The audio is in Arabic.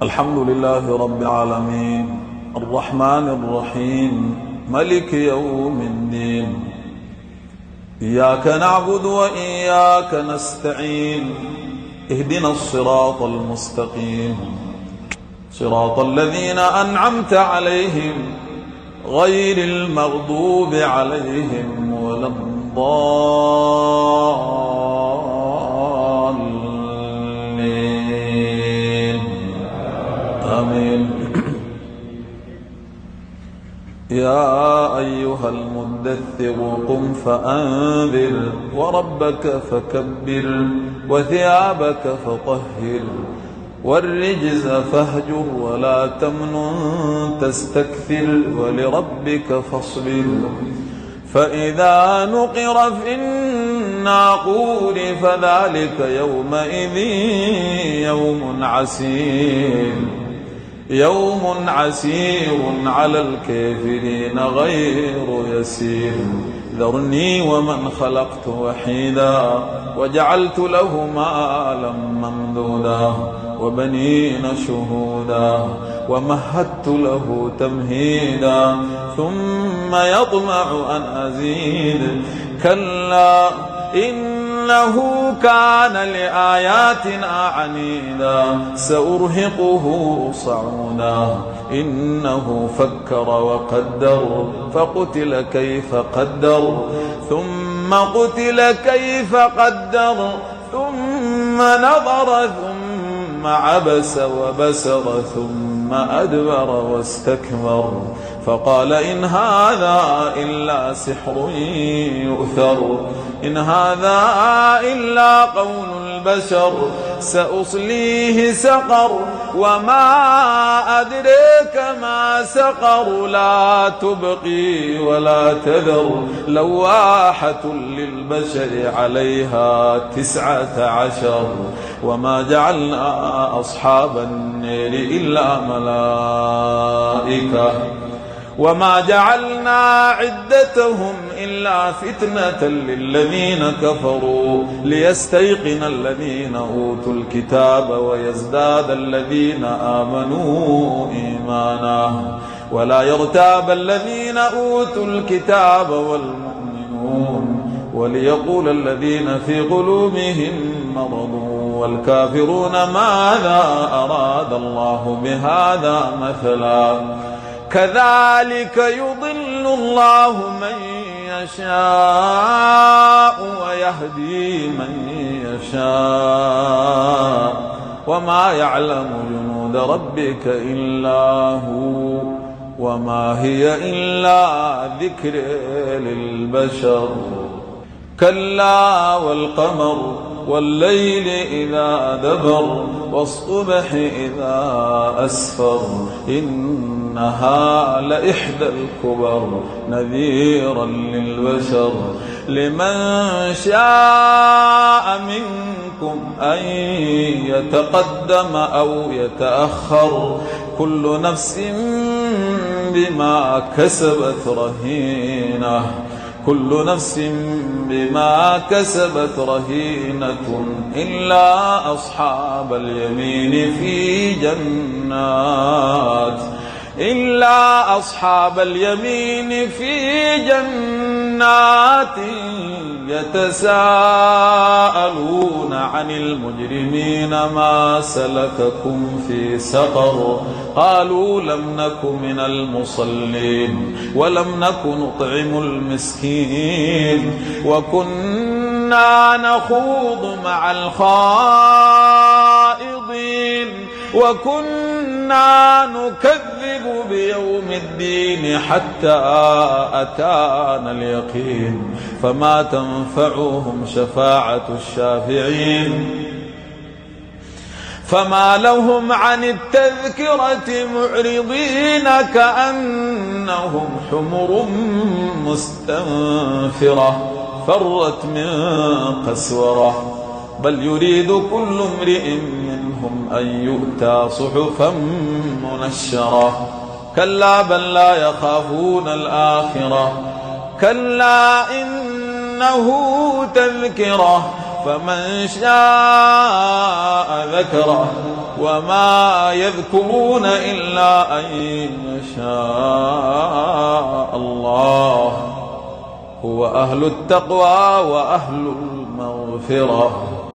الحمد لله رب العالمين الرحمن الرحيم ملك يوم الدين إياك نعبد وإياك نستعين اهدنا الصراط المستقيم صراط الذين أنعمت عليهم غير المغضوب عليهم ولا الضالين آمين. يا أيها المدثر قم فأنذر وربك فكبر وثيابك فطهر والرجز فاهجر ولا تمنن تستكثر ولربك فاصبر فإذا نقر في الناقور فذلك يومئذ يوم عسير على الكافرين غير يسير. ذرني ومن خلقت وحيدا وجعلت له مالا ممدودا وبنين شهودا ومهدت له تمهيدا ثم يطمع أن أزيد كلا إنه كان لآياتنا عنيدا سأرهقه صعودا إنه فكر وقدر فقتل كيف قدر ثم قتل كيف قدر ثم نظر ثم عبس وبسر ثم أدبر واستكبر فقال إن هذا إلا سحر يؤثر إن هذا إلا قول البشر سأصليه سقر وما أدريك ما سقر لا تبقي ولا تذر لواحة للبشر عليها 19 وما جعلنا أصحاب النار إلا ملائكة وما جعلنا عدتهم إلا فتنة للذين كفروا ليستيقن الذين أوتوا الكتاب ويزداد الذين آمنوا إيمانا ولا يرتاب الذين أوتوا الكتاب والمؤمنون وليقول الذين في قلوبهم مرض والكافرون ماذا أراد الله بهذا مثلا كذلك يضل الله من يشاء ويهدي من يشاء وما يعلم جنود ربك إلا هو وما هي إلا ذكر للبشر. كلا والقمر والليل إذا دبر والصبح إذا أسفر إنها لإحدى الكبر نذيرا للبشر لمن شاء منكم أن يتقدم أو يتأخر كل نفس بما كسبت رهينة كل نفس بما كسبت رهينة إلا أصحاب اليمين في جنات يتساءلون عن المجرمين ما سلككم في سقر قالوا لم نك من المصلين ولم نك نطعم المسكين وكنا نخوض مع الخائضين وكنا نكذب بيوم الدين حتى أتانا اليقين فما تنفعهم شفاعة الشافعين فما لهم عن التذكرة معرضين كأنهم حمر مستنفرة فرت من قسورة بل يريد كل امرئ منهم أن يؤتى صحفا منشرة كلا بل لا يخافون الآخرة كلا إنه تذكرة فمن شاء ذكره وما يذكرون إلا أن يشاء الله. هو أهل التقوى وأهل المغفرة.